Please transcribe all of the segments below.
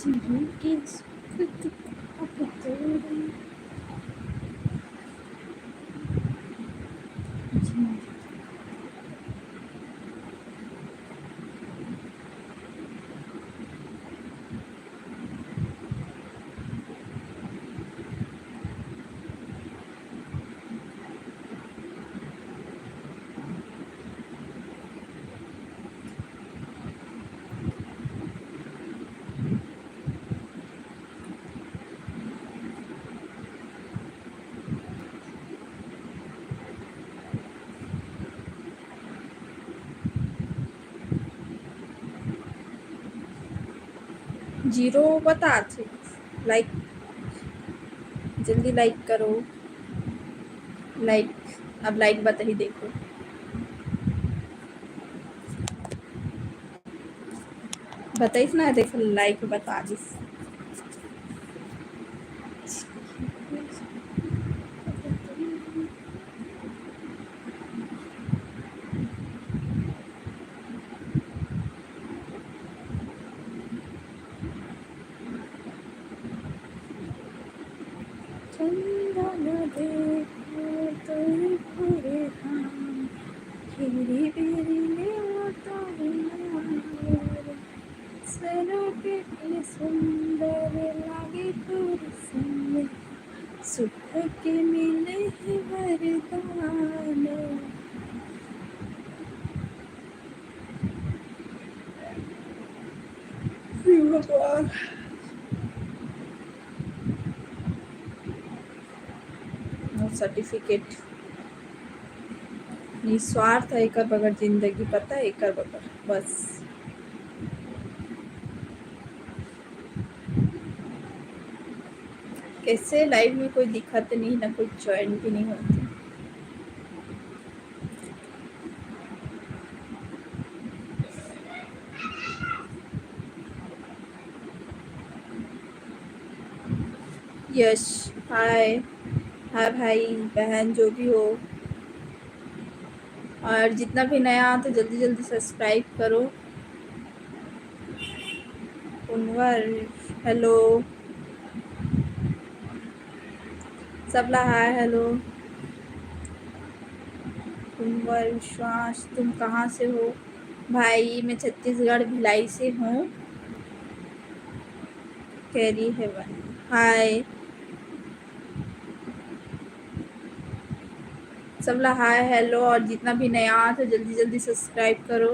जीने की सुख अब तोड़े जीने। 0 बता लाइक जल्दी लाइक करो लाइक अब लाइक बता ही देखो बताइस ना देखो लाइक बता दिस चंदा न देखो तो पूरे हम खीरी बेरी ले तो सरों के सुंदर लागे कुर्सी सुख के मिले है वरदान भगवान सर्टिफिकेट निस्वार्थ है एकर बगैर जिंदगी पता है एकर बगैर बस कैसे लाइव में कोई दिखत नहीं ना कोई ज्वाइन भी नहीं होती यश हाय हाय भाई बहन जो भी हो और जितना भी नया तो जल्दी जल्दी सब्सक्राइब करो कुंवर हेलो सबला हाय हेलो कुंवर विश्वास तुम कहाँ से हो भाई मैं छत्तीसगढ़ भिलाई से हूँ कैरी हेवन हाय सबला हाय हेलो और जितना भी नया तो जल्दी जल्दी सब्सक्राइब करो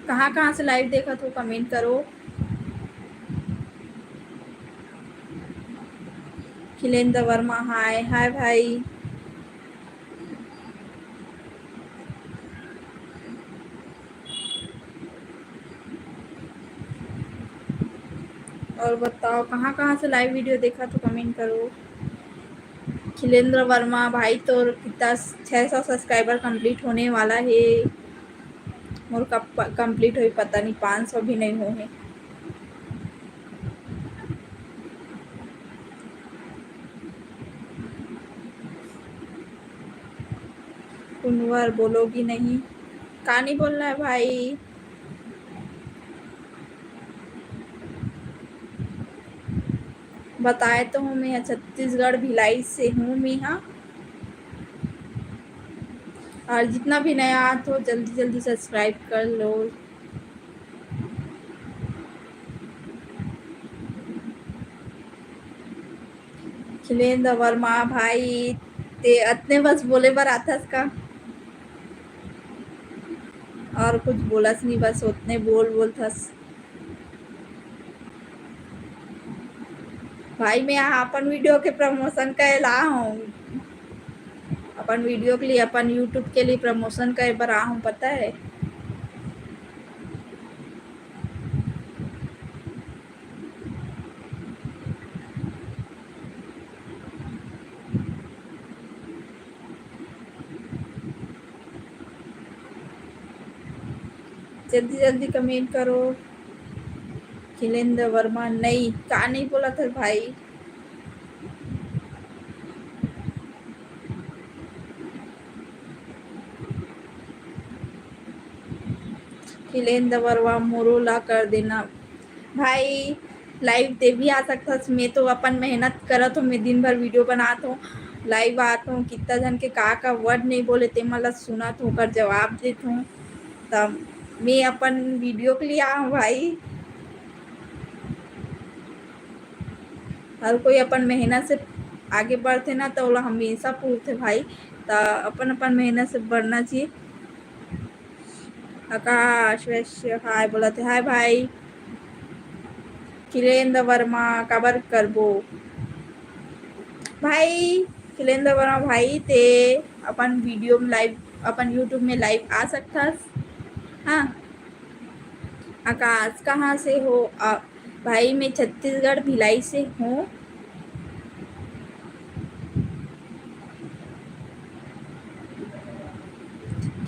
कहाँ से लाइव देखा तो कमेंट करो खिलेंद्र वर्मा हाय हाय भाई और बताओ कहाँ से लाइव वीडियो देखा तो कमेंट करो खिलेंद्र वर्मा भाई तो कितना 600 सब्सक्राइबर कंप्लीट होने वाला है मोर कब कंप्लीट हुई पता नहीं 500 भी नहीं हुए कुंवर बोलोगी नहीं कहाँ नहीं बोलना है भाई बताए तो हूँ मैं छत्तीसगढ़ भिलाई से हूँ मैं यहाँ और जितना भी नया तो जल्दी जल्दी सब्सक्राइब कर लो खिलेंद्र वर्मा भाई ते इतने बस बोले बर आथस का और कुछ बोलस नहीं बस उतने बोल थस भाई मैं यहाँ अपन वीडियो के प्रमोशन कर ला हूँ अपन वीडियो के लिए अपन यूट्यूब के लिए प्रमोशन कर बर आ हूँ पता है जल्दी जल्दी कमेंट करो खिलेंद्र वर्मा नहीं कहा नहीं बोला था भाई खिलेंद्र वर्मा मोरोला कर देना भाई। लाइव ते भी आ सकता मैं तो अपन मेहनत करत हूँ, मैं दिन भर वीडियो बनात हूँ, लाइव आत हूँ, कितना जन के का वर्ड नहीं बोले ते मला सुनत हूँ, कर जवाब देत हूँ। तब मैं अपन वीडियो के लिए आ हूँ भाई। हर कोई अपन मेहनत से आगे बढ़ते ना तो ओला हमेशा पूछते भाई, तो अपन अपन मेहनत से बढ़ना चाहिए। आकाश वैश्य हाय बोला थे, हाय भाई। खिलेंद्र वर्मा काबर करबो भाई। खिलेंद्र वर्मा भाई ते अपन वीडियो में लाइव, अपन यूट्यूब में लाइव आ सकता। हाँ आकाश कहाँ से हो आप भाई? मैं छत्तीसगढ़ भिलाई से हूँ।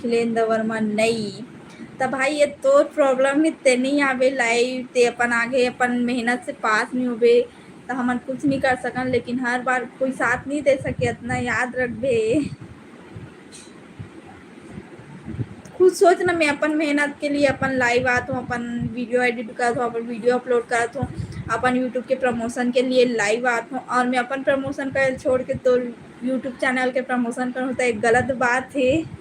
खिलेंद्र वर्मा नहीं, तो भाई ये तो प्रॉब्लम है, ते नहीं आवे लाइव, ते अपन आगे अपन मेहनत से पास नहीं होबे तो हम कुछ नहीं कर सकन, लेकिन हर बार कोई साथ नहीं दे सके, इतना याद रखबे। खुद सोच ना, मैं अपन मेहनत के लिए अपन लाइव आता हूँ, अपन वीडियो एडिट करता हूँ, अपन वीडियो अपलोड करता हूँ, अपन यूट्यूब के प्रमोशन के लिए लाइव आता हूँ, और मैं अपन प्रमोशन कर छोड़ के तो यूट्यूब चैनल के प्रमोशन करूँ तो एक गलत बात है।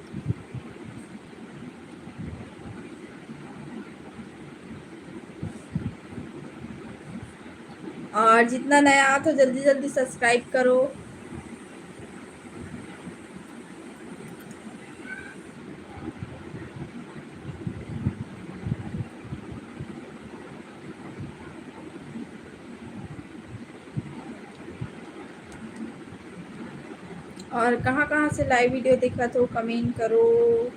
और जितना नया आता हो जल्दी जल्दी सब्सक्राइब करो। और कहाँ कहाँ से लाइव वीडियो देखा तो कमेंट करो।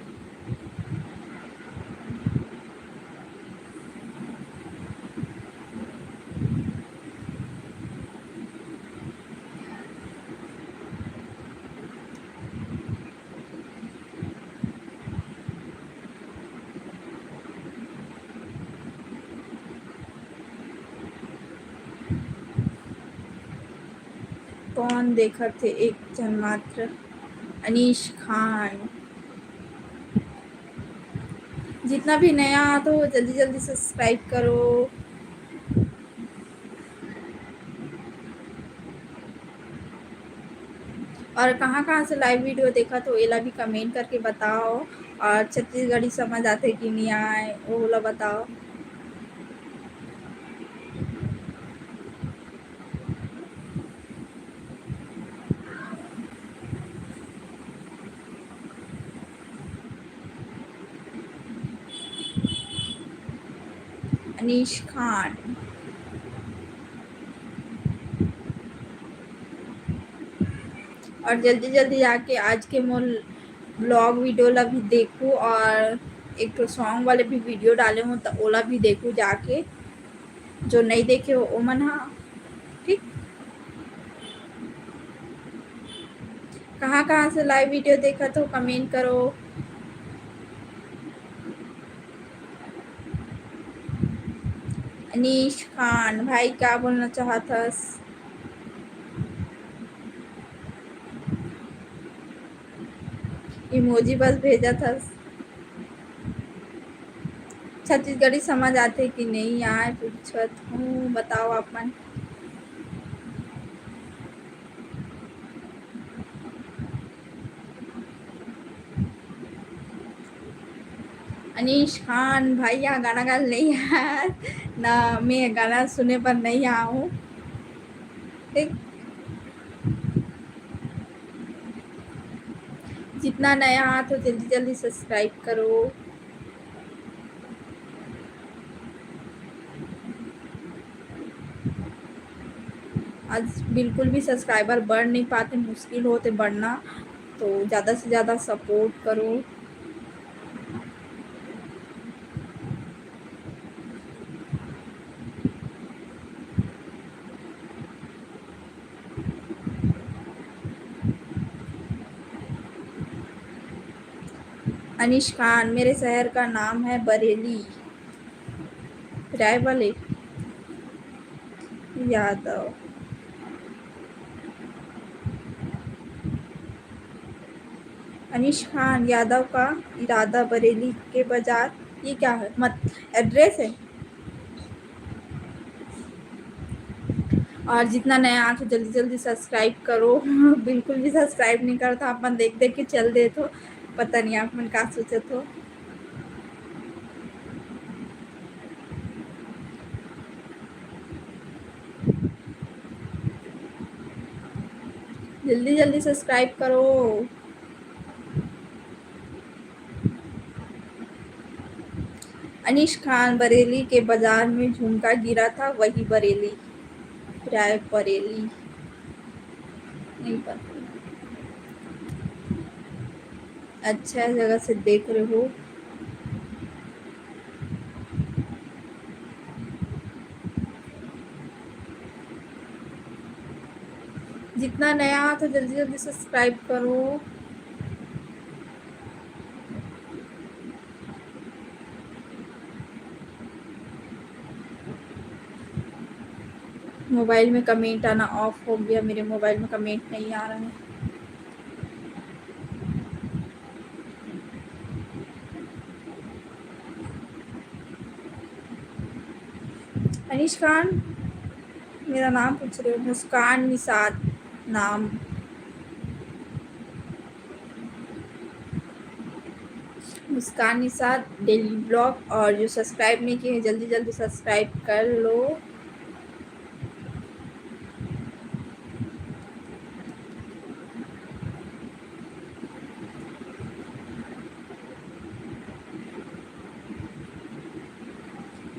कौन देखा थे एक जन मात्र? अनीश खान। जितना भी नया आता हो जल्दी जल्दी सब्सक्राइब करो। और कहाँ कहाँ से लाइव वीडियो देखा तो एला भी कमेंट करके बताओ। और छत्तीसगढ़ी समझ आते कि नहीं आए वो बोला बताओ। अनीश खान। और जल्दी जल्दी जाके आज के मोल ब्लॉग वीडियो ला भी देखूँ, और एक तो सॉन्ग वाले भी वीडियो डाले हूँ तो ओला भी देखूँ जाके, जो नहीं देखे हो ओ मन। हाँ ठीक। कहाँ कहाँ से लाइव वीडियो देखा तो कमेंट करो। अनीश खान भाई क्या बोलना चाहतस? इमोजी बस भेजा था। छत्तीसगढ़ी समझ आते कि नहीं आए पूछत हूँ, बताओ अपन। अनीश खान भाई यहाँ गाना गा नहीं है ना, मैं गाना सुने पर नहीं आऊँ ठीक। जितना नया आ तो जल्दी जल्दी सब्सक्राइब करो। आज बिल्कुल भी सब्सक्राइबर बढ़ नहीं पाते, मुश्किल होते बढ़ना, तो ज़्यादा से ज़्यादा सपोर्ट करो। अनीश खान मेरे शहर का नाम है बरेली। रायबले यादव। अनीश खान यादव का इरादा बरेली के बाजार। ये क्या है? मत एड्रेस है। और जितना नया आ तो जल्दी जल्दी सब्सक्राइब करो। बिल्कुल भी सब्सक्राइब नहीं करता अपन, देख देख के चल दे तो पता नहीं आप मन का सोचे तो। जल्दी जल्दी सब्सक्राइब करो। अनीश खान, बरेली के बाजार में झुमका गिरा था, वही बरेली। राय बरेली नहीं पता। अच्छा जगह से देख रहे हो। जितना नया तो जल्दी जल्दी सब्सक्राइब करो। मोबाइल में कमेंट आना ऑफ हो गया, मेरे मोबाइल में कमेंट नहीं आ रहा है। अनीश खान, मेरा नाम पूछ रहे हो? मुस्कान निषाद नाम। मुस्कान निषाद डेली ब्लॉग। और जो सब्सक्राइब नहीं किए जल्दी जल्दी सब्सक्राइब कर लो।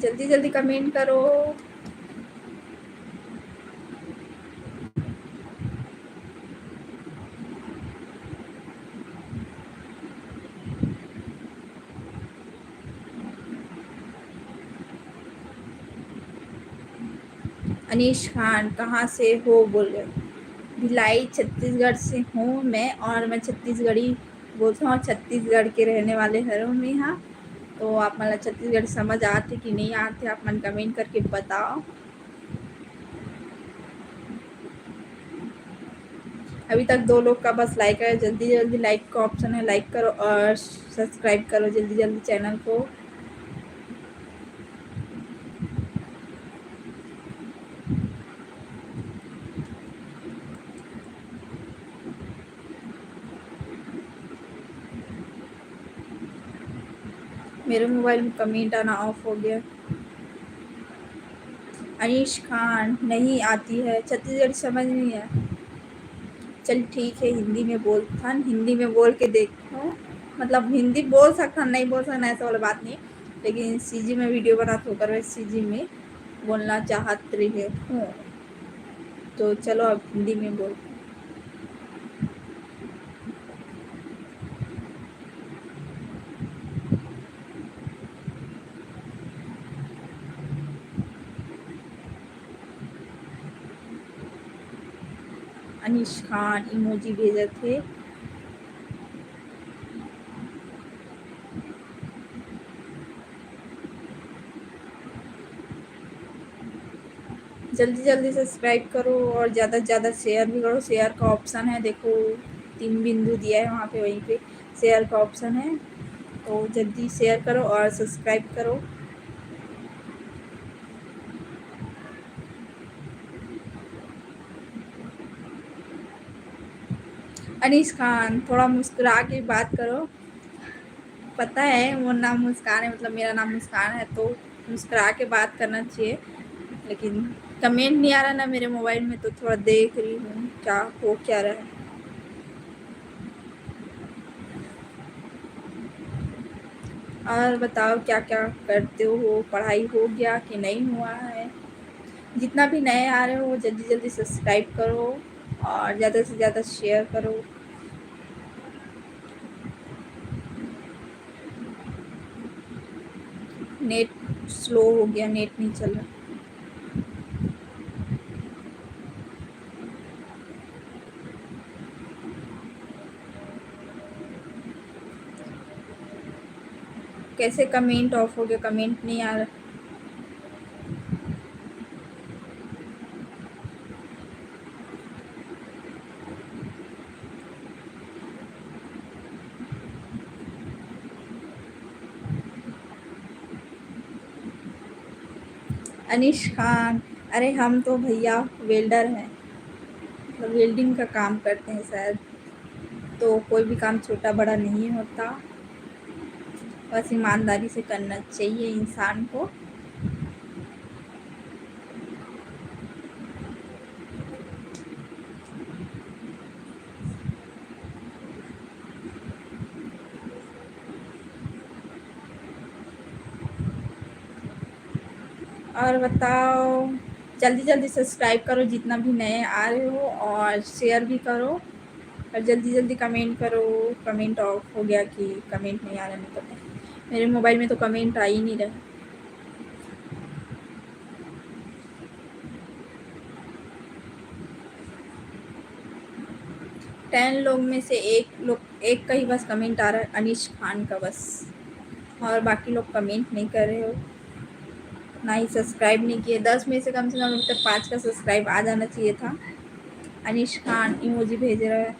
जल्दी जल्दी कमेंट करो। अनीश खान, कहाँ से हो बोले? भिलाई छत्तीसगढ़ से हूँ मैं, और मैं छत्तीसगढ़ी बोलता हूँ, छत्तीसगढ़ के रहने वाले हरों में। हाँ, तो आप मतलब छत्तीसगढ़ समझ आते कि नहीं आते, आप मन कमेंट करके बताओ। अभी तक 2 लोग का बस लाइक है, जल्दी जल्दी लाइक का ऑप्शन है, लाइक करो और सब्सक्राइब करो जल्दी जल्दी चैनल को। मेरे मोबाइल में कमेंट आना ऑफ हो गया। अनीश खान, नहीं आती है छत्तीसगढ़ी, समझ नहीं है। चल ठीक है, हिंदी में बोलता, हिंदी में बोल के देखो। मतलब हिंदी बोल सकता, नहीं बोल सकता ऐसा वाला बात नहीं, लेकिन सीजी में वीडियो बना तो कर सीजी में बोलना चाहत रही हूँ, तो चलो अब हिंदी में बोल। अनीश खान इमोजी भेजे थे। जल्दी जल्दी सब्सक्राइब करो और ज़्यादा से ज़्यादा शेयर भी करो। शेयर का ऑप्शन है, देखो 3 बिंदु दिया है वहाँ पे, वहीं पे शेयर का ऑप्शन है, तो जल्दी शेयर करो और सब्सक्राइब करो। अनीश खान, थोड़ा मुस्कुरा के बात करो। पता है वो नाम मुस्कान है, मतलब मेरा नाम मुस्कान है, तो मुस्कुरा के बात करना चाहिए, लेकिन कमेंट नहीं आ रहा ना मेरे मोबाइल में, तो थोड़ा देख रही हूँ क्या हो क्या रहा है। और बताओ क्या क्या करते हो, पढ़ाई हो गया कि नहीं हुआ है? जितना भी नए आ रहे हो जल्दी जल्दी सब्सक्राइब करो और ज़्यादा से ज़्यादा शेयर करो। नेट स्लो हो गया, नेट नहीं चल रहा। कैसे कमेंट ऑफ हो गया, कमेंट नहीं आ रहा। अनीश खान, अरे हम तो भैया वेल्डर हैं, मतलब वेल्डिंग का काम करते हैं शायद, तो कोई भी काम छोटा बड़ा नहीं होता, बस ईमानदारी से करना चाहिए इंसान को। और बताओ, जल्दी जल्दी सब्सक्राइब करो जितना भी नए आ रहे हो, और शेयर भी करो, और जल्दी जल्दी कमेंट करो। कमेंट ऑफ हो गया कि कमेंट नहीं आ रहा, नहीं पता, मेरे मोबाइल में तो कमेंट आ ही नहीं रहा। 10 लोग में से एक का ही बस कमेंट आ रहा है, अनीश खान का बस, और बाकी लोग कमेंट नहीं कर रहे हो, ना ही सब्सक्राइब नहीं किए। 10 में से कम अभी तक 5 का सब्सक्राइब आ जाना चाहिए था। अनीश खान इमोजी भेज रहा है।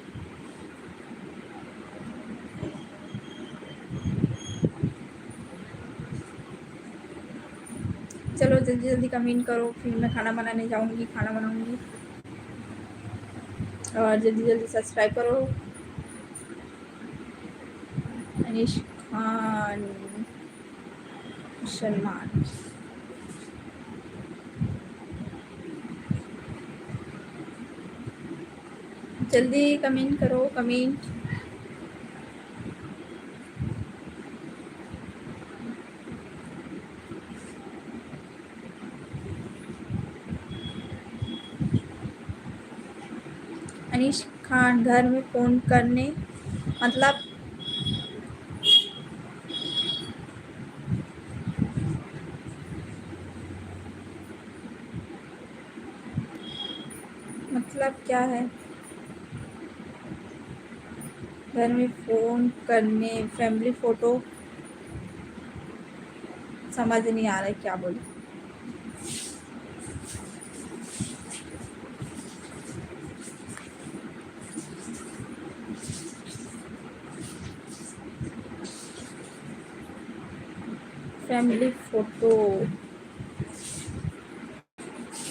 चलो जल्दी जल्दी कमेंट करो, फिर मैं खाना बनाने जाऊंगी, खाना बनाऊंगी, और जल्दी जल्दी सब्सक्राइब करो। अनीश खान सलमान, जल्दी कमेंट करो, कमेंट। अनीश खान घर में फ़ोन करने, मतलब क्या है? घर में फ़ोन करने, फैमिली फ़ोटो, समझ नहीं आ रहा है क्या बोले। फैमिली फ़ोटो,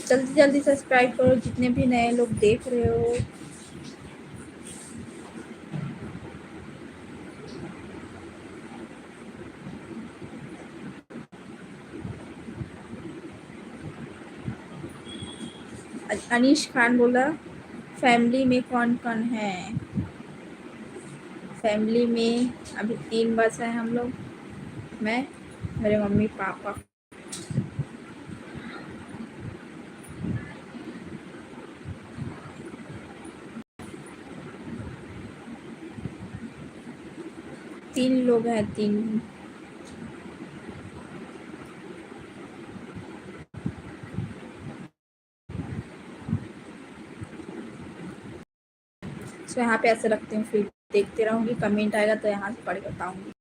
जल्दी जल्दी सब्सक्राइब करो जितने भी नए लोग देख रहे हो। अनीश खान बोला फैमिली में कौन कौन है? फैमिली में अभी 3 बस हैं हम लोग, मैं, मेरे मम्मी पापा। तीन लोग हैं, तीन। तो यहाँ पे ऐसे रखती हूँ, फिर देखते रहूँगी, कमेंट आएगा तो यहाँ से पढ़ के बताऊँगी।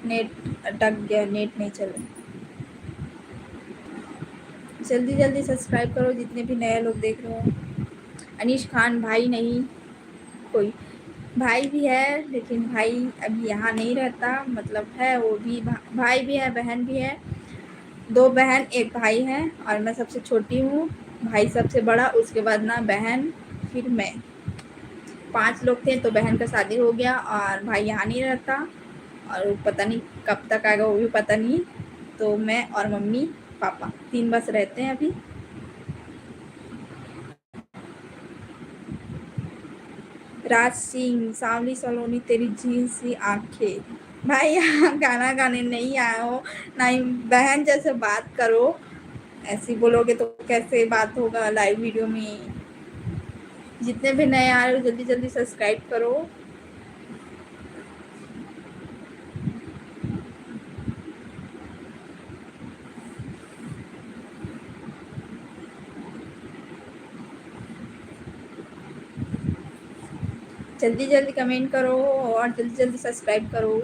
नेट अटक गया, नेट नहीं चल रहा। जल्दी जल्दी सब्सक्राइब करो जितने भी नए लोग देख रहे हो। अनीश खान भाई नहीं, कोई भाई भी है, लेकिन भाई अभी यहाँ नहीं रहता, मतलब है वो भी, भाई भी है, बहन भी है, 2 बहन 1 भाई है, और मैं सबसे छोटी हूँ। भाई सबसे बड़ा, उसके बाद ना बहन, फिर मैं। 5 लोग थे, तो बहन का शादी हो गया और भाई यहाँ नहीं रहता, और पता नहीं कब तक आएगा वो भी पता नहीं। तो मैं और मम्मी पापा 3 बस रहते हैं अभी। राज सिंह, सांवली सलोनी तेरी झील सी आंखें, भाई यहाँ गाना गाने नहीं आए हो, ना ही बहन जैसे बात करो, ऐसे बोलोगे तो कैसे बात होगा लाइव वीडियो में। जितने भी नए आ रहे हो जल्दी जल्दी सब्सक्राइब करो। जल्दी जल्दी कमेंट करो और जल्दी जल्दी सब्सक्राइब करो।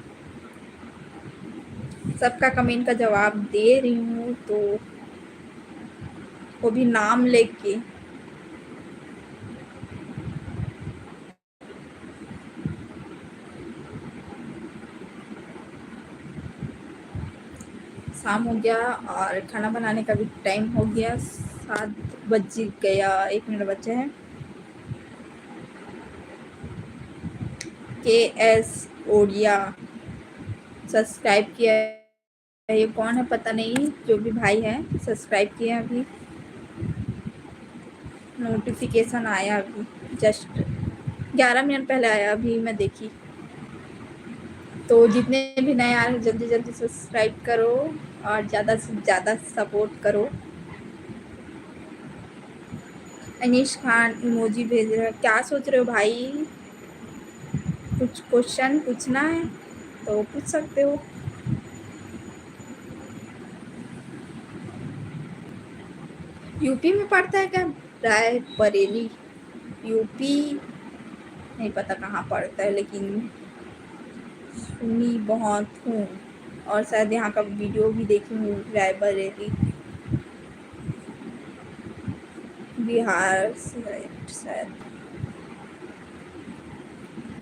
सबका कमेंट का जवाब दे रही हूँ, तो वो भी नाम लेके। शाम हो गया और खाना बनाने का भी टाइम हो गया, 7 बज गया, 1 मिनट बचे हैं। KS ओडिया सब्सक्राइब किया है, ये कौन है पता नहीं, जो भी भाई है सब्सक्राइब किया अभी, नोटिफिकेशन आया अभी जस्ट 11 मिनट पहले आया, अभी मैं देखी। तो जितने भी नए आ रहे हैं जल्दी जल्दी सब्सक्राइब करो और ज़्यादा से ज़्यादा सपोर्ट करो। अनीश खान इमोजी भेज रहे हो, क्या सोच रहे हो भाई? कुछ क्वेश्चन पूछना है तो पूछ सकते हो। यूपी में पड़ता है क्या? रायबरेली, यूपी नहीं पता कहाँ पड़ता है, लेकिन सुनी बहुत हूँ और शायद यहाँ का वीडियो भी देखी हूँ। रायबरेली बिहार शायद।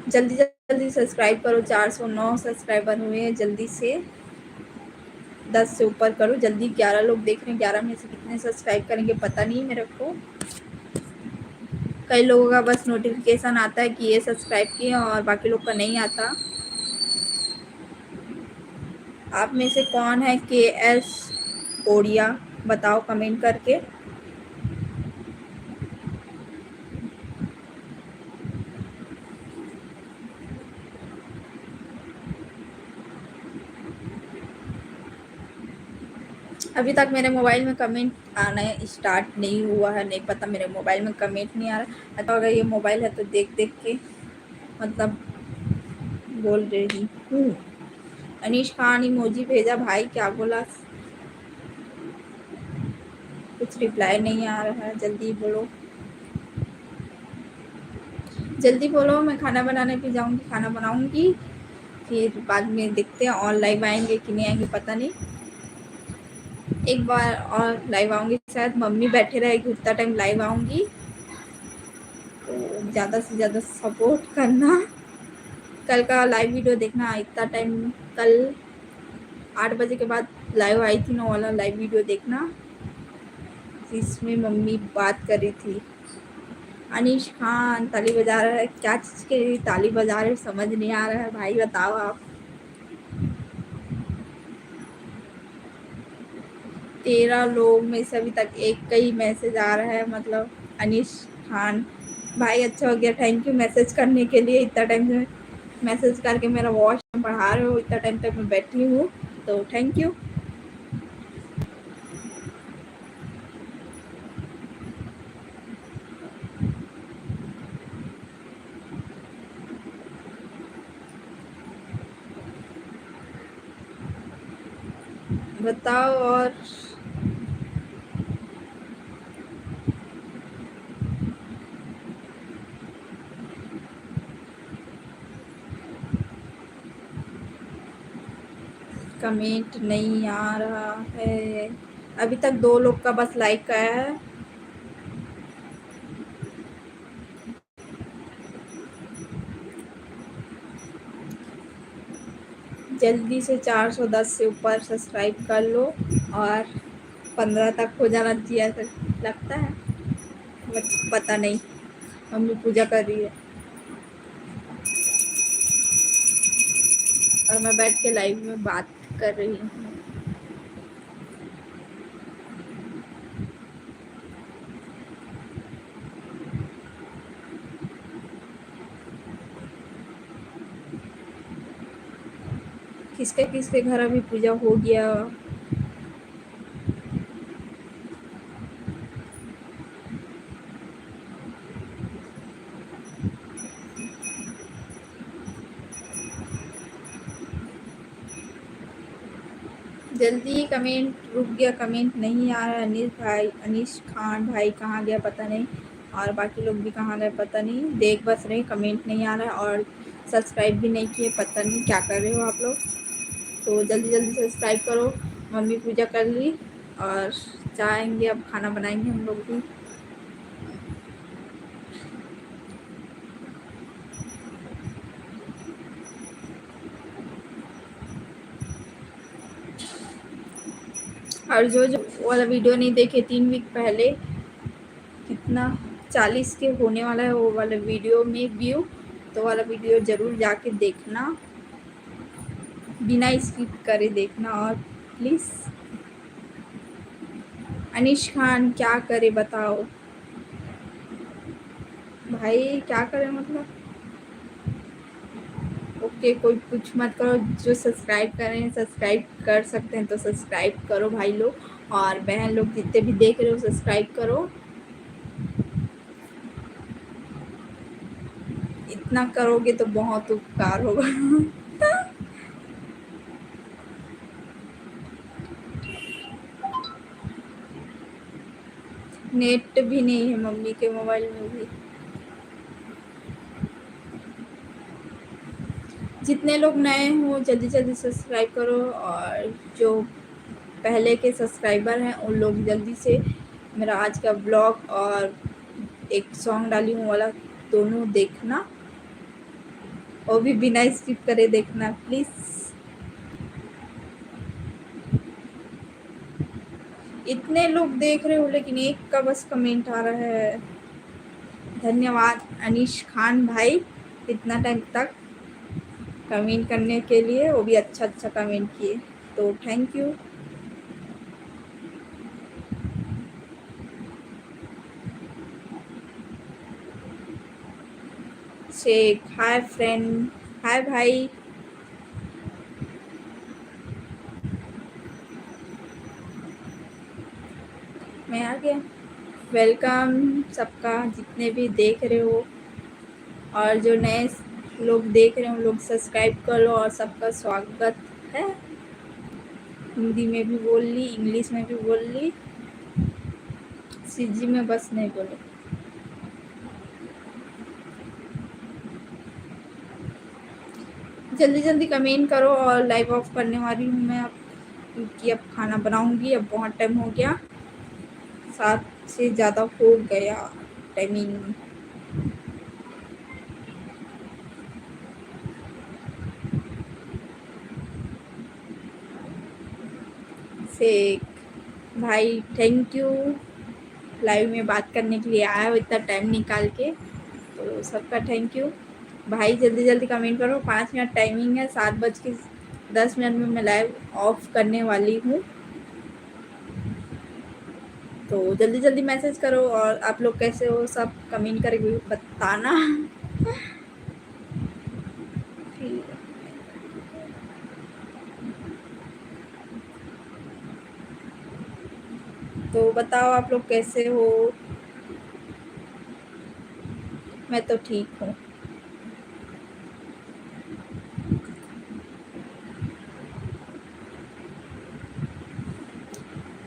जल्दी जल्दी सब्सक्राइब करो, 409 सब्सक्राइबर हुए हैं, जल्दी से 10 से ऊपर करो जल्दी। 11 लोग देख रहे हैं, 11 में से कितने सब्सक्राइब करेंगे पता नहीं मेरे को। कई लोगों का बस नोटिफिकेशन आता है कि ये सब्सक्राइब किए और बाकी लोग का नहीं आता। आप में से कौन है KS ओडिया, बताओ कमेंट करके। अभी तक मेरे मोबाइल में कमेंट आना स्टार्ट नहीं हुआ है, नहीं पता मेरे मोबाइल में कमेंट नहीं आ रहा। तो अगर ये मोबाइल है तो देख देख के मतलब बोल रही हूँ। अनीश खान इमोजी भेजा भाई, क्या बोला? कुछ रिप्लाई नहीं आ रहा है, जल्दी बोलो जल्दी बोलो। मैं खाना बनाने पे जाऊंगी, खाना बनाऊंगी, फिर बाद में देखते हैं और लाइव आएंगे कि नहीं आएंगे पता नहीं। एक बार और लाइव आऊंगी, शायद मम्मी बैठे रहेगी उतना टाइम लाइव आऊंगी। तो ज़्यादा से ज़्यादा सपोर्ट करना। कल का लाइव वीडियो देखना इतना टाइम, कल 8 बजे के बाद लाइव आई थी ना वाला लाइव वीडियो देखना, इसमें मम्मी बात कर रही थी। अनीश खान ताली बजा रहा है, क्या चीज़ के लिए ताली बजा रहे समझ नहीं आ रहा है भाई, बताओ आप। 13 लोग में से अभी तक एक का ही मैसेज आ रहा है, मतलब अनीश खान भाई अच्छा हो गया, थैंक यू मैसेज करने के लिए। इतना टाइम से मैसेज करके मेरा वॉच बढ़ा रहे हो, इतना टाइम तक मैं बैठी हूँ तो थैंक यू। बताओ और कमेंट नहीं आ रहा है, अभी तक 2 लोग का बस लाइक आया है। जल्दी से 410 से ऊपर सब्सक्राइब कर लो और 15 तक हो जाना चाहिए ऐसा लगता है, बट पता नहीं। मम्मी पूजा कर रही है और मैं बैठ के लाइव में बात कर रही हूँ। किसके किसके घर अभी पूजा हो गया? जल्दी कमेंट, रुक गया कमेंट नहीं आ रहा है। अनिल भाई, अनीश खान भाई कहाँ गया पता नहीं, और बाकी लोग भी कहाँ गए पता नहीं। देख बस रहे कमेंट नहीं आ रहा है और सब्सक्राइब भी नहीं किए, पता नहीं क्या कर रहे हो आप लोग। तो जल्दी जल्दी सब्सक्राइब करो। मम्मी पूजा कर ली और जाएंगे अब खाना बनाएंगे हम लोग भी। और जो वाला वीडियो नहीं देखे 3 वीक पहले, कितना 40 के होने वाला है वो वाला वीडियो में व्यू, तो वाला वीडियो ज़रूर जाके देखना, बिना स्किप करे देखना। और प्लीज़ अनीश खान क्या करे बताओ भाई, क्या करे मतलब? ओके, कोई कुछ मत करो, जो सब्सक्राइब करें सब्सक्राइब कर सकते हैं तो सब्सक्राइब करो भाई लोग, और बहन लोग जितने भी देख रहे हो सब्सक्राइब करो, इतना करोगे तो बहुत उपकार होगा। नेट भी नहीं है मम्मी के मोबाइल में भी। जितने लोग नए हो जल्दी जल्दी सब्सक्राइब करो, और जो पहले के सब्सक्राइबर हैं उन लोग जल्दी से मेरा आज का ब्लॉग और एक सॉन्ग डाली हूँ वाला दोनों देखना, वो भी बिना स्किप करे देखना प्लीज़। इतने लोग देख रहे हो लेकिन एक का बस कमेंट आ रहा है। धन्यवाद अनीश खान भाई, इतना टाइम तक कमेंट करने के लिए, वो भी अच्छा अच्छा कमेंट किए, तो thank you. Sheikh hi friend, hi भाई। मैं आ गया। वेलकम सबका, जितने भी देख रहे हो, और जो नए लोग देख रहे हो लोग सब्सक्राइब कर लो, और सबका स्वागत है। हिंदी में भी बोल ली, इंग्लिश में भी बोल ली, सीजी में बस नहीं बोले। जल्दी जल्दी कमेंट करो, और लाइव ऑफ करने वाली हूँ मैं अब, क्योंकि अब खाना बनाऊंगी, अब बहुत टाइम हो गया, 7 से ज़्यादा हो गया टाइमिंग। शेख भाई थैंक यू, लाइव में बात करने के लिए आया हो इतना टाइम निकाल के, तो सबका थैंक यू भाई। जल्दी जल्दी कमेंट करो, 5 मिनट टाइमिंग है, 7:10 में मैं लाइव ऑफ करने वाली हूँ, तो जल्दी जल्दी मैसेज करो। और आप लोग कैसे हो सब कमेंट करके बताना। तो बताओ आप लोग कैसे हो? मैं तो ठीक हूँ।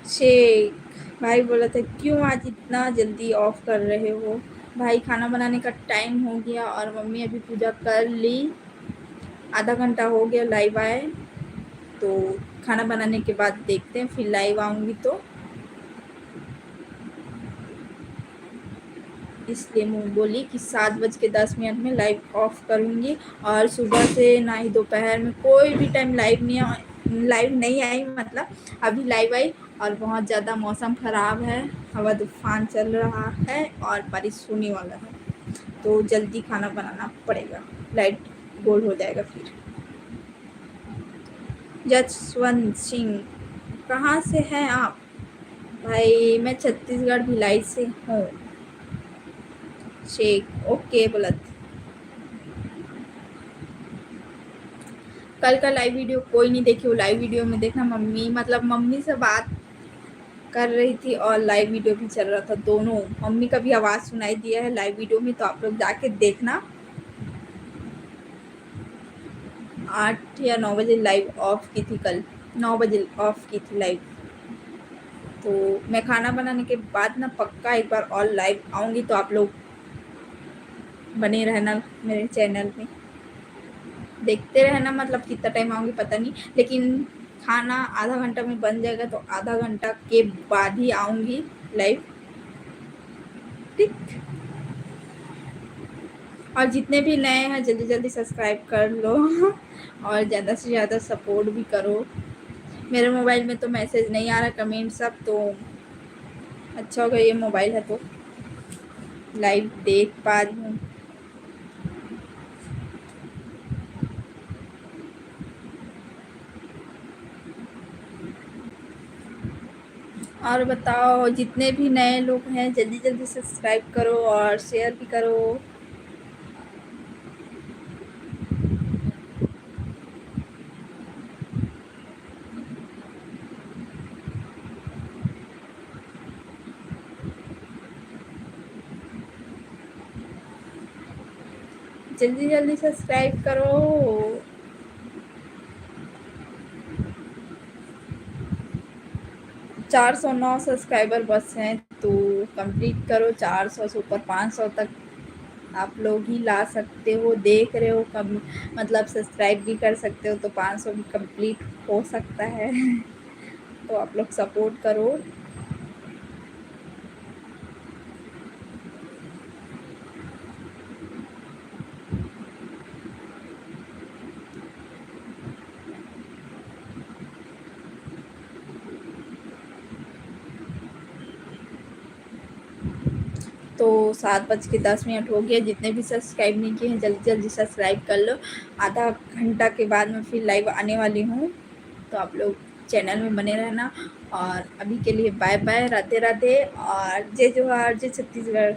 शेख भाई बोला था क्यों आज इतना जल्दी ऑफ कर रहे हो? भाई खाना बनाने का टाइम हो गया, और मम्मी अभी पूजा कर ली, आधा घंटा हो गया लाइव आए, तो खाना बनाने के बाद देखते हैं, फिर लाइव आऊँगी तो इसलिए मैं बोली कि 7:10 में लाइव ऑफ करूँगी। और सुबह से ना ही दोपहर में कोई भी टाइम लाइव नहीं आई, मतलब अभी लाइव आई, और बहुत ज़्यादा मौसम ख़राब है, हवा तूफान चल रहा है और बारिश होने वाला है, तो जल्दी खाना बनाना पड़ेगा, लाइट गोल हो जाएगा फिर। जसवंत सिंह कहाँ से हैं आप? भाई मैं छत्तीसगढ़ भिलाई से हूँ। शेख ओके बोलत। कल का लाइव वीडियो कोई नहीं देखी, वो लाइव वीडियो में देखना, मम्मी मतलब मम्मी से बात कर रही थी और लाइव वीडियो भी चल रहा था, दोनों मम्मी का भी आवाज़ सुनाई दिया है लाइव वीडियो में, तो आप लोग जाके देखना। 8 या 9 बजे लाइव ऑफ की थी, कल 9 बजे ऑफ की थी लाइव, तो मैं खाना बनाने के बाद ना पक्का एक बार और लाइव आऊँगी, तो आप लोग बने रहना मेरे चैनल में, देखते रहना, मतलब कितना टाइम आऊँगी पता नहीं, लेकिन खाना आधा घंटा में बन जाएगा, तो आधा घंटा के बाद ही आऊँगी लाइव, ठीक। और जितने भी नए हैं जल्दी जल्दी सब्सक्राइब कर लो, और ज़्यादा से ज़्यादा सपोर्ट भी करो, मेरे मोबाइल में तो मैसेज नहीं आ रहा, कमेंट सब तो अच्छा हो गया ये मोबाइल है तो लाइव देख पा रही हूँ। और बताओ, जितने भी नए लोग हैं जल्दी जल्दी सब्सक्राइब करो और शेयर भी करो। जल्दी जल्दी सब्सक्राइब करो। 409 सब्सक्राइबर बस हैं तो कंप्लीट करो। 400 से ऊपर 500 तक आप लोग ही ला सकते हो। देख रहे हो कम, मतलब सब्सक्राइब भी कर सकते हो तो 500 भी कंप्लीट हो सकता है। तो आप लोग सपोर्ट करो। तो 7:10 हो गया। जितने भी सब्सक्राइब नहीं किए हैं जल्दी जल्दी सब्सक्राइब कर लो। आधा घंटा के बाद मैं फिर लाइव आने वाली हूँ, तो आप लोग चैनल में बने रहना। और अभी के लिए बाय बाय, राधे राधे और जय जोहार, जय छत्तीसगढ़।